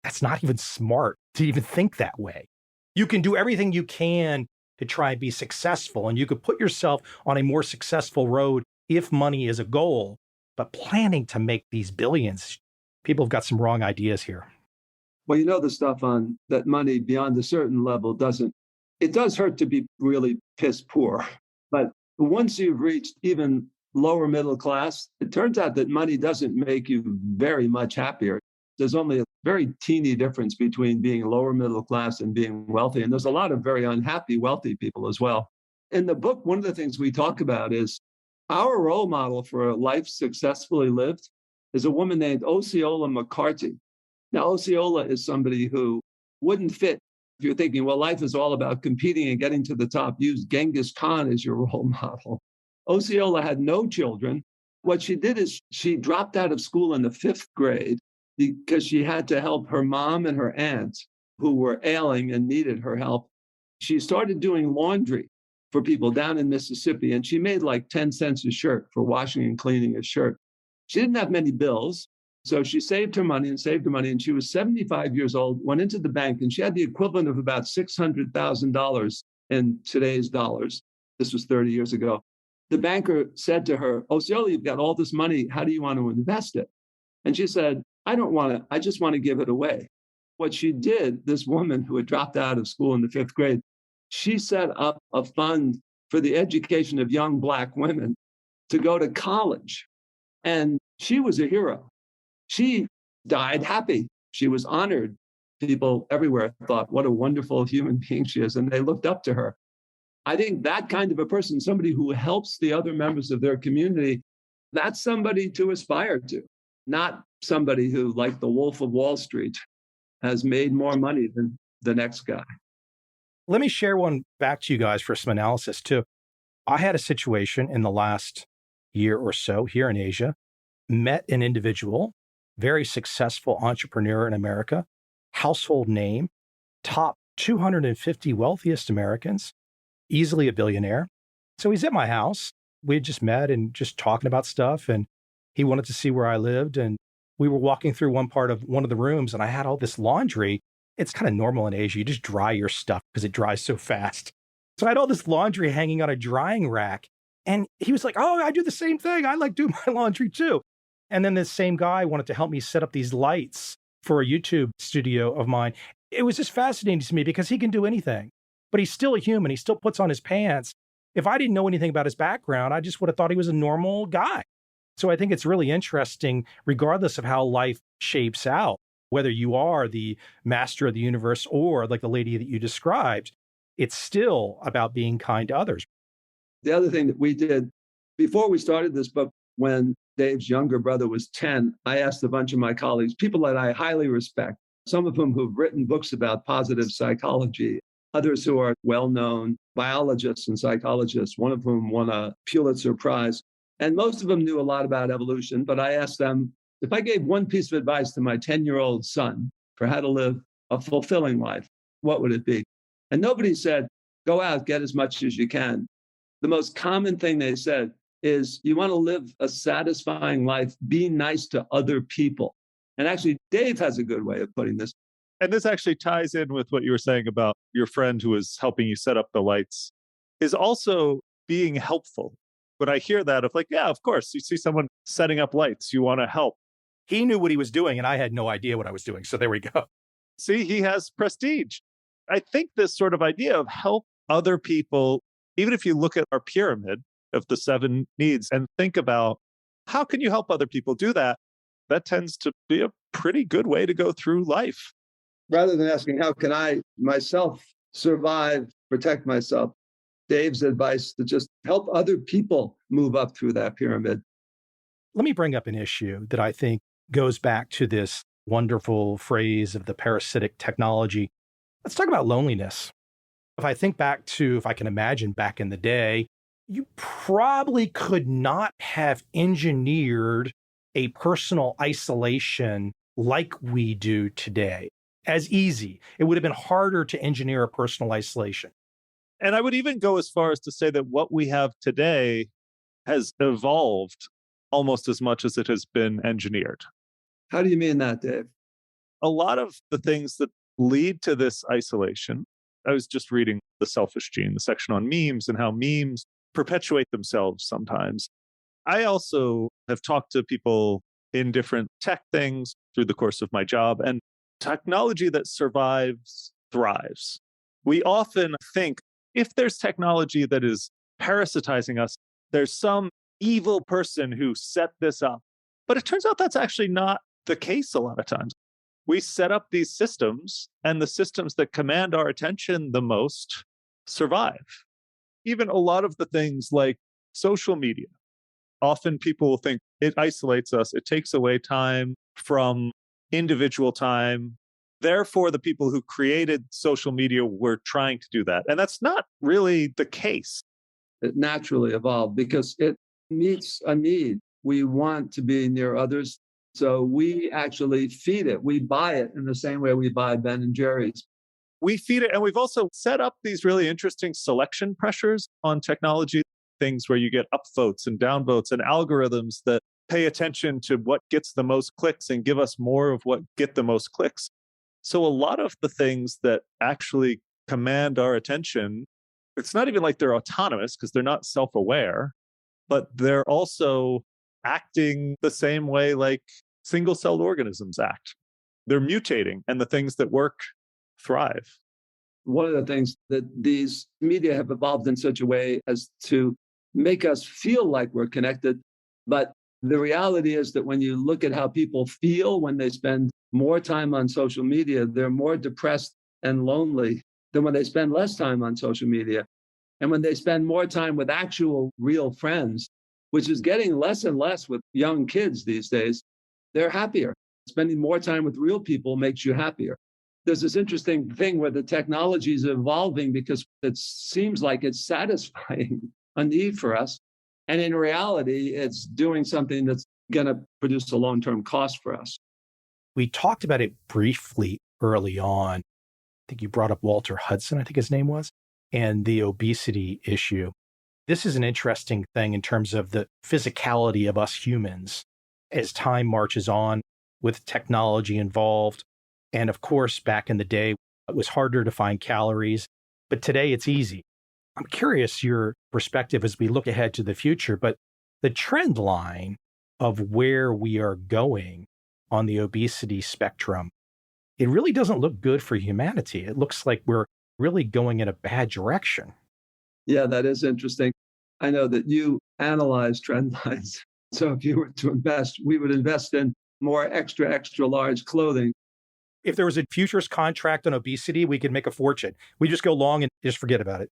Speaker 1: That's not even smart to even think that way. You can do everything you can to try and be successful, and you could put yourself on a more successful road if money is a goal, but planning to make these billions, people have got some wrong ideas here.
Speaker 2: Well, the stuff on that money beyond a certain level it does hurt to be really piss poor. But once you've reached even lower middle class, it turns out that money doesn't make you very much happier. There's only a very teeny difference between being lower middle class and being wealthy. And there's a lot of very unhappy wealthy people as well. In the book, one of the things we talk about is our role model for a life successfully lived is a woman named Osceola McCarthy. Now, Osceola is somebody who wouldn't fit. If you're thinking, well, life is all about competing and getting to the top, use Genghis Khan as your role model. Osceola had no children. What she did is she dropped out of school in the 5th grade because she had to help her mom and her aunt who were ailing and needed her help. She started doing laundry for people down in Mississippi, and she made like 10 cents a shirt for washing and cleaning a shirt. She didn't have many bills, so she saved her money, and she was 75 years old, went into the bank, and she had the equivalent of about $600,000 in today's dollars. This was 30 years ago. The banker said to her, Osceola, you've got all this money. How do you want to invest it? And she said, I don't want to. I just want to give it away. What she did, this woman who had dropped out of school in the 5th grade, she set up a fund for the education of young Black women to go to college. And she was a hero. She died happy. She was honored. People everywhere thought, what a wonderful human being she is. And they looked up to her. I think that kind of a person, somebody who helps the other members of their community, that's somebody to aspire to. not somebody who, like the Wolf of Wall Street, has made more money than the next guy.
Speaker 1: Let me share one back to you guys for some analysis too. I had a situation in the last year or so here in Asia, met an individual, very successful entrepreneur in America, household name, top 250 wealthiest Americans, easily a billionaire. So he's at my house. We had just met and just talking about stuff, and he wanted to see where I lived. And we were walking through one of the rooms, and I had all this laundry. It's kind of normal in Asia. You just dry your stuff because it dries so fast. So I had all this laundry hanging on a drying rack. And he was like, oh, I do the same thing. I like do my laundry too. And then this same guy wanted to help me set up these lights for a YouTube studio of mine. It was just fascinating to me because he can do anything, but he's still a human. He still puts on his pants. If I didn't know anything about his background, I just would have thought he was a normal guy. So I think it's really interesting, regardless of how life shapes out, whether you are the master of the universe or like the lady that you described, it's still about being kind to others.
Speaker 2: The other thing that we did before we started this book, when Dave's younger brother was 10, I asked a bunch of my colleagues, people that I highly respect, some of whom who've written books about positive psychology, others who are well-known biologists and psychologists, one of whom won a Pulitzer Prize. And most of them knew a lot about evolution, but I asked them, if I gave one piece of advice to my 10-year-old son for how to live a fulfilling life, what would it be? And nobody said, go out, get as much as you can. The most common thing they said is, you want to live a satisfying life, be nice to other people. And actually, Dave has a good way of putting this.
Speaker 3: And this actually ties in with what you were saying about your friend who was helping you set up the lights, is also being helpful. When I hear that, of like, yeah, of course, you see someone setting up lights, you want to help.
Speaker 1: He knew what he was doing, and I had no idea what I was doing. So there we go.
Speaker 3: See, he has prestige. I think this sort of idea of help other people, even if you look at our pyramid of the 7 needs and think about how can you help other people do that, that tends to be a pretty good way to go through life.
Speaker 2: Rather than asking, how can I myself survive, protect myself, Dave's advice to just help other people move up through that pyramid.
Speaker 1: Let me bring up an issue that I think goes back to this wonderful phrase of the parasitic technology. Let's talk about loneliness. If I think back to, if I can imagine back in the day, you probably could not have engineered a personal isolation like we do today as easy. It would have been harder to engineer a personal isolation.
Speaker 3: And I would even go as far as to say that what we have today has evolved almost as much as it has been engineered.
Speaker 2: How do you mean that, Dave?
Speaker 3: A lot of the things that lead to this isolation, I was just reading The Selfish Gene, the section on memes and how memes perpetuate themselves sometimes. I also have talked to people in different tech things through the course of my job, and technology that survives thrives. We often think if there's technology that is parasitizing us, there's some evil person who set this up. But it turns out that's actually not the case a lot of times. We set up these systems, and the systems that command our attention the most survive. Even a lot of the things like social media. Often people will think it isolates us. It takes away time from individual time. Therefore, the people who created social media were trying to do that. And that's not really the case.
Speaker 2: It naturally evolved because it meets a need. We want to be near others. So we actually feed it. We buy it in the same way we buy Ben and Jerry's.
Speaker 3: We feed it. And we've also set up these really interesting selection pressures on technology, things where you get upvotes and downvotes and algorithms that pay attention to what gets the most clicks and give us more of what get the most clicks. So a lot of the things that actually command our attention, it's not even like they're autonomous because they're not self-aware, but they're also acting the same way like single-celled organisms act. They're mutating, and the things that work thrive.
Speaker 2: One of the things that these media have evolved in such a way as to make us feel like we're connected. But the reality is that when you look at how people feel when they spend more time on social media, they're more depressed and lonely than when they spend less time on social media. And when they spend more time with actual real friends, which is getting less and less with young kids these days, they're happier. Spending more time with real people makes you happier. There's this interesting thing where the technology is evolving because it seems like it's satisfying a need for us. And in reality, it's doing something that's going to produce a long-term cost for us.
Speaker 1: We talked about it briefly early on. I think you brought up Walter Hudson, I think his name was, and the obesity issue. This is an interesting thing in terms of the physicality of us humans as time marches on with technology involved. And of course, back in the day, it was harder to find calories, but today it's easy. I'm curious your perspective as we look ahead to the future, but the trend line of where we are going on the obesity spectrum, it really doesn't look good for humanity. It looks like we're really going in a bad direction.
Speaker 2: Yeah, that is interesting. I know that you analyze trend lines. So if you were to invest, we would invest in more extra large clothing.
Speaker 1: If there was a futures contract on obesity, we could make a fortune. We just go long and just forget about it.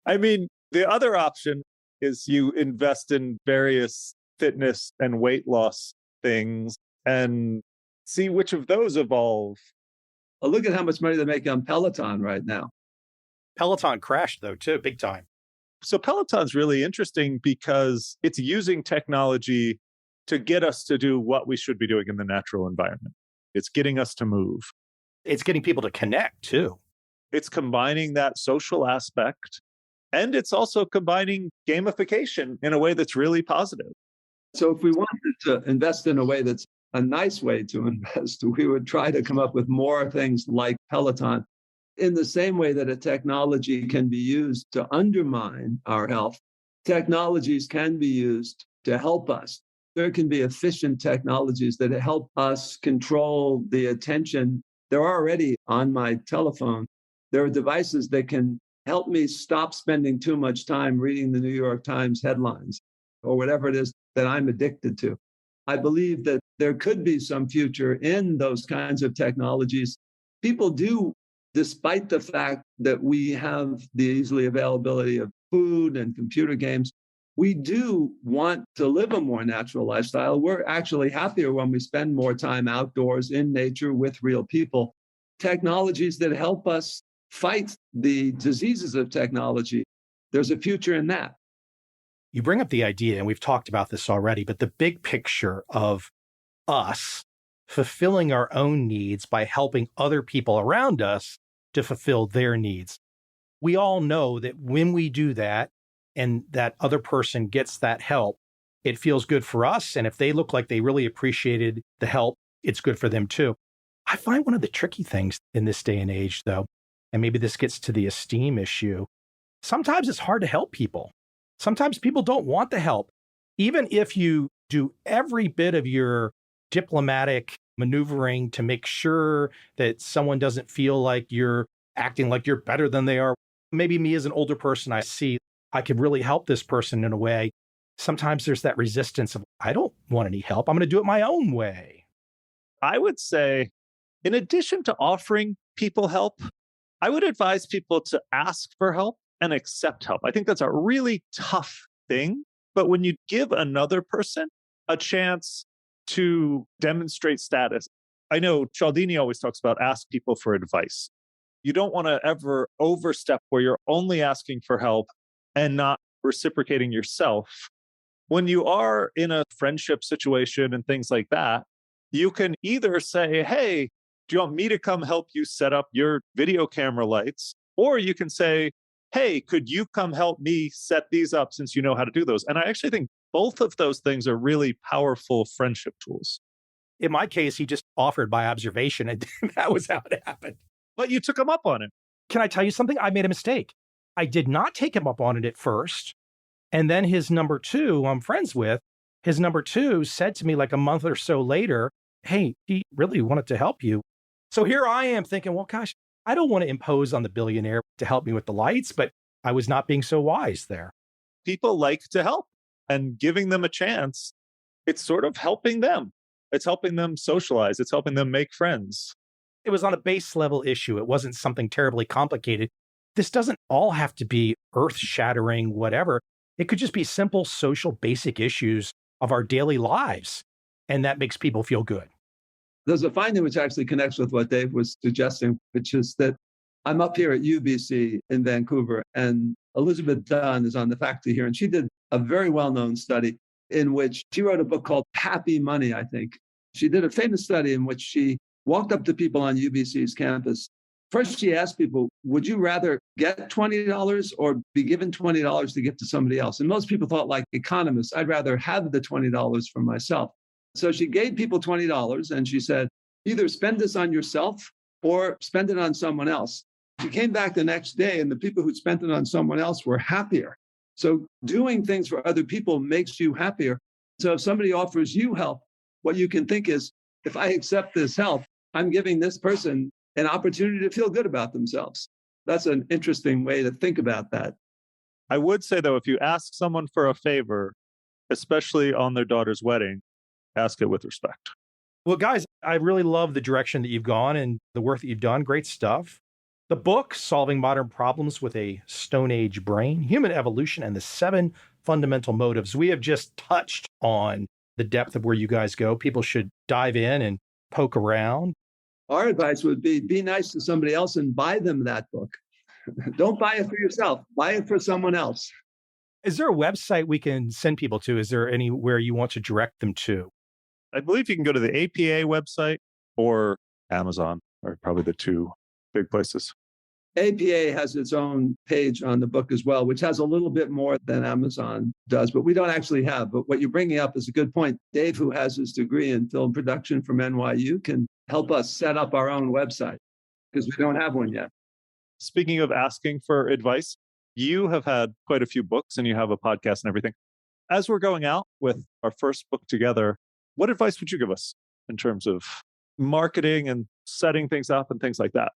Speaker 3: I mean, the other option is you invest in various fitness and weight loss things and see which of those evolve.
Speaker 2: Look at how much money they make on Peloton right now.
Speaker 1: Peloton crashed, though, too, big time.
Speaker 3: So Peloton's really interesting because it's using technology to get us to do what we should be doing in the natural environment. It's getting us to move.
Speaker 1: It's getting people to connect, too.
Speaker 3: It's combining that social aspect, and it's also combining gamification in a way that's really positive.
Speaker 2: So if we wanted to invest in a way that's a nice way to invest, we would try to come up with more things like Peloton. In the same way that a technology can be used to undermine our health, technologies can be used to help us. There can be efficient technologies that help us control the attention. They're already on my telephone. There are devices that can help me stop spending too much time reading the New York Times headlines or whatever it is that I'm addicted to. I believe that there could be some future in those kinds of technologies. People do, despite the fact that we have the easily availability of food and computer games, we do want to live a more natural lifestyle. We're actually happier when we spend more time outdoors in nature with real people. Technologies that help us fight the diseases of technology, there's a future in that.
Speaker 1: You bring up the idea, and we've talked about this already, but the big picture of us fulfilling our own needs by helping other people around us to fulfill their needs. We all know that when we do that and that other person gets that help, it feels good for us. And if they look like they really appreciated the help, it's good for them too. I find one of the tricky things in this day and age, though, and maybe this gets to the esteem issue, sometimes it's hard to help people. Sometimes people don't want the help. Even if you do every bit of your diplomatic maneuvering to make sure that someone doesn't feel like you're acting like you're better than they are. Maybe me as an older person, I see I could really help this person in a way. Sometimes there's that resistance of, I don't want any help. I'm going to do it my own way.
Speaker 3: I would say, in addition to offering people help, I would advise people to ask for help and accept help. I think that's a really tough thing. But when you give another person a chance to demonstrate status, I know Cialdini always talks about ask people for advice. You don't want to ever overstep where you're only asking for help and not reciprocating yourself. When you are in a friendship situation and things like that, you can either say, hey, do you want me to come help you set up your video camera lights? Or you can say, hey, could you come help me set these up since you know how to do those? And I actually think both of those things are really powerful friendship tools.
Speaker 1: In my case, he just offered by observation, and that was how it happened.
Speaker 3: But you took him up on it.
Speaker 1: Can I tell you something? I made a mistake. I did not take him up on it at first. And then his number two, who I'm friends with, his number two said to me like a month or so later, hey, he really wanted to help you. So here I am thinking, well, gosh, I don't want to impose on the billionaire to help me with the lights, but I was not being so wise there.
Speaker 3: People like to help, and giving them a chance, it's sort of helping them. It's helping them socialize. It's helping them make friends.
Speaker 1: It was on a base level issue. It wasn't something terribly complicated. This doesn't all have to be earth-shattering, whatever. It could just be simple social basic issues of our daily lives. and that makes people feel good.
Speaker 2: There's a finding which actually connects with what Dave was suggesting, which is that I'm up here at UBC in Vancouver, and Elizabeth Dunn is on the faculty here, and she did a very well-known study in which she wrote a book called Happy Money, I think. She did a famous study in which she walked up to people on UBC's campus. First, she asked people, would you rather get $20 or be given $20 to give to somebody else? And most people thought, like economists, I'd rather have the $20 for myself. So she gave people $20 and she said, either spend this on yourself or spend it on someone else. She came back the next day and the people who spent it on someone else were happier. So doing things for other people makes you happier. So if somebody offers you help, what you can think is, if I accept this help, I'm giving this person an opportunity to feel good about themselves. That's an interesting way to think about that.
Speaker 3: I would say, though, if you ask someone for a favor, especially on their daughter's wedding, ask it with respect.
Speaker 1: Well, guys, I really love the direction that you've gone and the work that you've done. Great stuff. The book, Solving Modern Problems with a Stone Age Brain, Human Evolution, and the 7 Fundamental Motives. We have just touched on the depth of where you guys go. People should dive in and poke around.
Speaker 2: Our advice would be nice to somebody else and buy them that book. Don't buy it for yourself. Buy it for someone else.
Speaker 1: Is there a website we can send people to? Is there anywhere you want to direct them to?
Speaker 3: I believe you can go to the APA website or Amazon, are probably the 2 big places.
Speaker 2: APA has its own page on the book as well, which has a little bit more than Amazon does, but we don't actually have. But what you're bringing up is a good point. Dave, who has his degree in film production from NYU, can help us set up our own website because we don't have one yet.
Speaker 3: Speaking of asking for advice, you have had quite a few books and you have a podcast and everything. As we're going out with our first book together, what advice would you give us in terms of marketing and setting things up and things like that?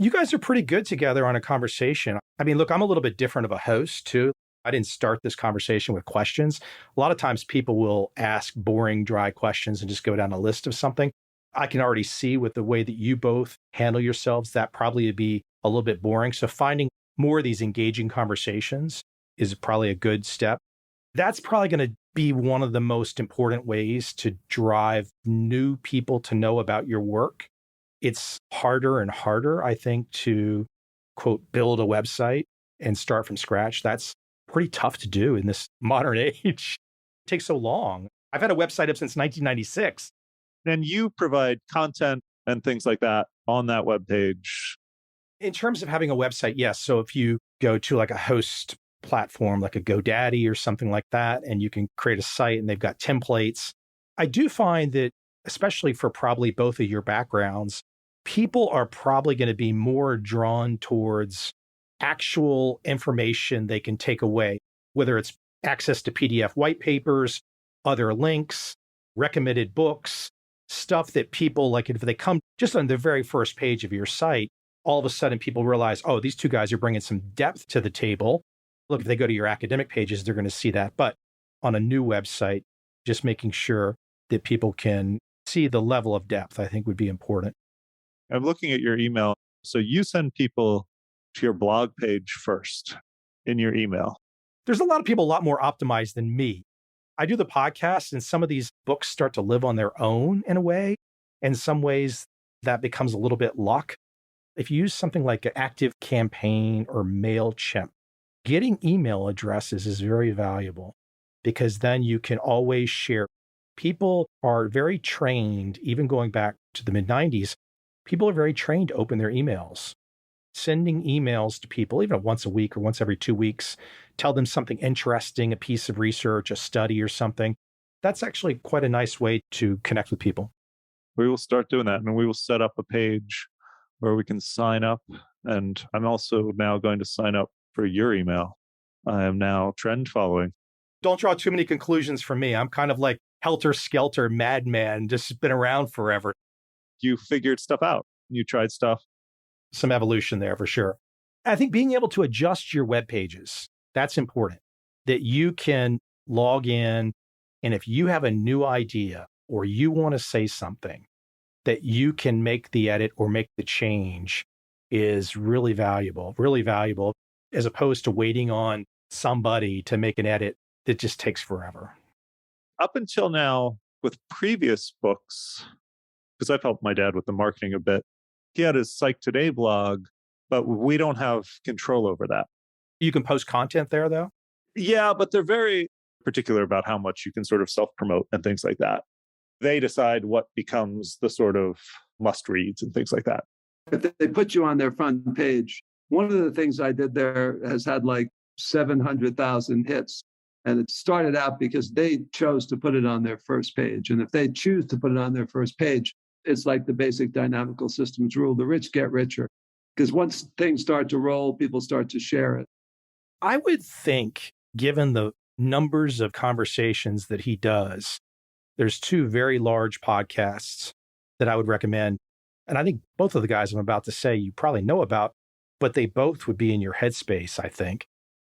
Speaker 1: You guys are pretty good together on a conversation. I mean, look, I'm a little bit different of a host too. I didn't start this conversation with questions. A lot of times people will ask boring, dry questions and just go down a list of something. I can already see with the way that you both handle yourselves, that probably would be a little bit boring. So finding more of these engaging conversations is probably a good step. That's probably going to be one of the most important ways to drive new people to know about your work. It's harder and harder, I think, to, quote, build a website and start from scratch. That's pretty tough to do in this modern age. It takes so long. I've had a website up since 1996.
Speaker 3: And you provide content and things like that on that webpage.
Speaker 1: In terms of having a website, yes. So if you go to like a host platform, like a GoDaddy or something like that, and you can create a site and they've got templates. I do find that, especially for probably both of your backgrounds, people are probably going to be more drawn towards actual information they can take away, whether it's access to PDF white papers, other links, recommended books, stuff that people, like if they come just on the very first page of your site, all of a sudden people realize, oh, these 2 guys are bringing some depth to the table. Look, if they go to your academic pages, they're going to see that. But on a new website, just making sure that people can see the level of depth, I think would be important.
Speaker 3: I'm looking at your email. So you send people to your blog page first in your email.
Speaker 1: There's a lot of people a lot more optimized than me. I do the podcast and some of these books start to live on their own in a way. In some ways, that becomes a little bit luck. If you use something like an Active Campaign or MailChimp, getting email addresses is very valuable because then you can always share. People are very trained, even going back to the mid-90s, people are very trained to open their emails. Sending emails to people, even once a week or once every 2 weeks, tell them something interesting, a piece of research, a study or something. That's actually quite a nice way to connect with people.
Speaker 3: We will start doing that and we will set up a page where we can sign up. And I'm also now going to sign up for your email. I am now trend following.
Speaker 1: Don't draw too many conclusions from me. I'm kind of like helter-skelter madman, just been around forever.
Speaker 3: You figured stuff out. You tried stuff.
Speaker 1: Some evolution there for sure. I think being able to adjust your web pages, that's important. That you can log in, and if you have a new idea or you want to say something, that you can make the edit or make the change is really valuable, as opposed to waiting on somebody to make an edit that just takes forever.
Speaker 3: Up until now, with previous books, because I've helped my dad with the marketing a bit, he had his Psych Today blog, but we don't have control over that.
Speaker 1: You can post content there, though?
Speaker 3: Yeah, but they're very particular about how much you can sort of self-promote and things like that. They decide what becomes the sort of must-reads and things like that.
Speaker 2: If they put you on their front page, one of the things I did there has had like 700,000 hits. And it started out because they chose to put it on their first page. And if they choose to put it on their first page, it's like the basic dynamical systems rule. The rich get richer. Because once things start to roll, people start to share it.
Speaker 1: I would think, given the numbers of conversations that he does, there's two very large podcasts that I would recommend. And I think both of the guys I'm about to say you probably know about, but they both would be in your headspace, I think.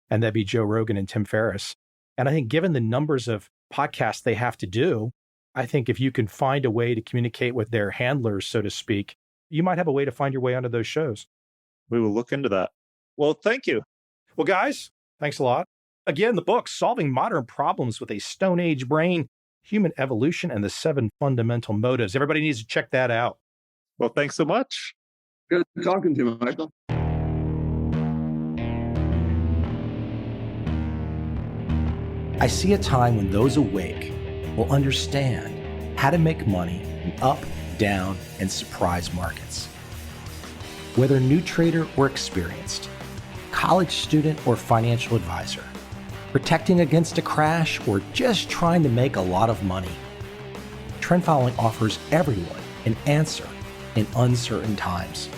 Speaker 1: And that'd be Joe Rogan and Tim Ferriss. And I think given the numbers of podcasts they have to do, I think if you can find a way to communicate with their handlers, so to speak, you might have a way to find your way onto those shows.
Speaker 3: We will look into that. Well, thank you.
Speaker 1: Well, guys, thanks a lot. Again, the book, Solving Modern Problems with a Stone Age Brain, Human Evolution and the 7 Fundamental Motives. Everybody needs to check that out.
Speaker 3: Well, thanks so much.
Speaker 2: Good talking to you, Michael.
Speaker 1: I see a time when those awake will understand how to make money in up, down, and surprise markets. Whether new trader or experienced, college student or financial advisor, protecting against a crash or just trying to make a lot of money, trend following offers everyone an answer in uncertain times.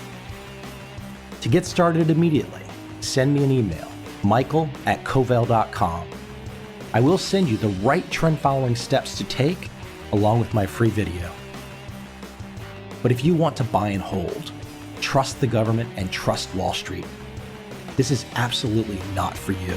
Speaker 1: To get started immediately, send me an email, michael@covel.com. I will send you the right trend following steps to take along with my free video. But if you want to buy and hold, trust the government and trust Wall Street, this is absolutely not for you.